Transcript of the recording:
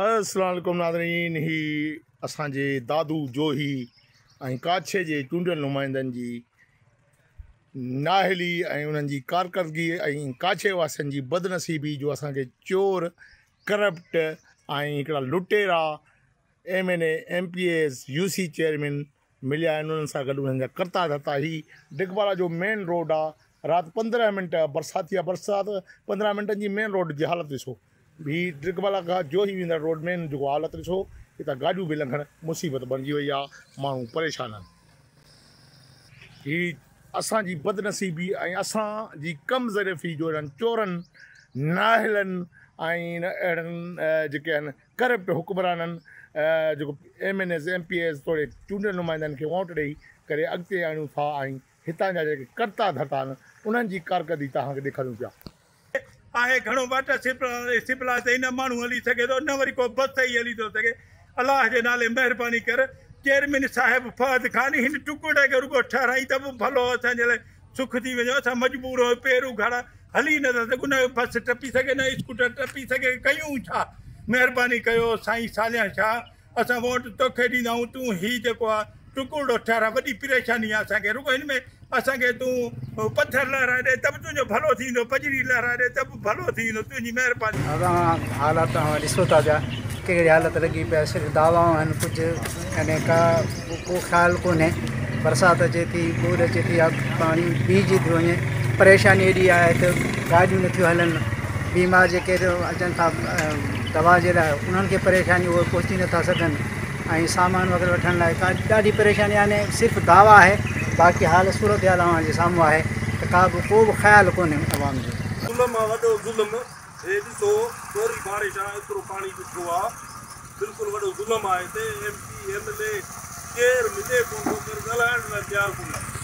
अस्सलाम वालेकुम नाज़रीन। ही असांजे दादू जोही ऐं काछे जे चूंडियल नुमाइंदनि जी नाहिली ऐं उन्हनि जी कारकर्दगी ऐं काछे वासियुनि जी बदनसीबी जो असांखे चोर करप्ट ऐं हिकिड़ा लुटेरा MNA MPS UC चेयरमैन मिलिया आहिनि। उन्हनि सां गॾु उन्हनि जा करता धरता। ही डिगवाला जो मेन रोड आहे। राति 15 मिंट बरसाति 15 मिंटनि जी मेन रोड जी हालत ॾिसो। भी डिगवाला खां जोही वेंदड़ रोड में जेको हालत ॾिसो, हितां गाॾियूं बि लंघण मुसीबत बणिजी वई आहे। माण्हू परेशान आहिनि। ही असांजी बदनसीबी ऐं असांजी कम ज़रीफ़ी जो इन्हनि चोरनि नाहिलनि ऐं अहिड़नि जेके आहिनि करप्ट हुकुमराननि जेको MNAs MPS थोरे चूंडियल नुमाइंदनि खे वोट ॾेई करे अॻिते आणियूं था ऐं हितां जा जेके करता धरता आहिनि उन्हनि जी कारकर्दगी तव्हांखे ॾेखारियूं पिया। आहे घणो वाटर सिपला ते इन माण्हू हली सघे थो, न वरी को बस ही हली थो सघे। अलाह जे नाले महिरबानी कर चेयरमैन साहिब फहद खान हिन टुकड़े खे रुगो ठहिराई त बि भलो असांजे लाइ सुख थी वञो। असां मजबूर हो, पेरूं घाड़ा हली नथा सघूं, न बस टपी सघे न स्कूटर टपी सघे। कयूं छा? महिरबानी कयो साईं सालिया शाह, असां वोट तोखे ॾींदा आहियूं। तूं ही जेको आहे टुकड़ो ठहिरा, वॾी परेशानी आहे असांखे। रुगो हिन में असांखे तूं पथर लहराए ॾे त बि तुंहिंजो भलो थींदो, पजरी लहराए ॾे त बि भलो थींदो। तुंहिंजी महिरबानी। हालात ॾिसो था पिया कहिड़ी हालत लॻी पिया। सिर्फ़ु दावाऊं आहिनि, कुझु यानी को ख़्यालु कोन्हे। बरसाति अचे थी, बूर अचे थी, पाणी बीहजी थी वञे। परेशानी एॾी आहे त गाॾियूं नथियूं हलनि। बीमार जेके अचनि था दवा जे लाइ, उन्हनि खे परेशानी, उहे पहुची नथा सघनि। ऐं सामान वग़ैरह वठण लाइ ॾाढी परेशानी आहे। सिर्फ़ु दावा आहे, बाक़ी हाल सूरत हाल जे साम्हूं आहे त को बि ख़्यालु कोन्हे अवाम जो। ज़ुल्म आहे, वॾो ज़ुल्म। हे ॾिसो थोरी बारिश आहे, एतिरो पाणी ॾिठो आहे। बिल्कुलु वॾो ज़ुल्म आहे हिते। MP MLA केरु मिले कोन थो, केरु ॻाल्हाइण लाइ तयारु कोन्हे।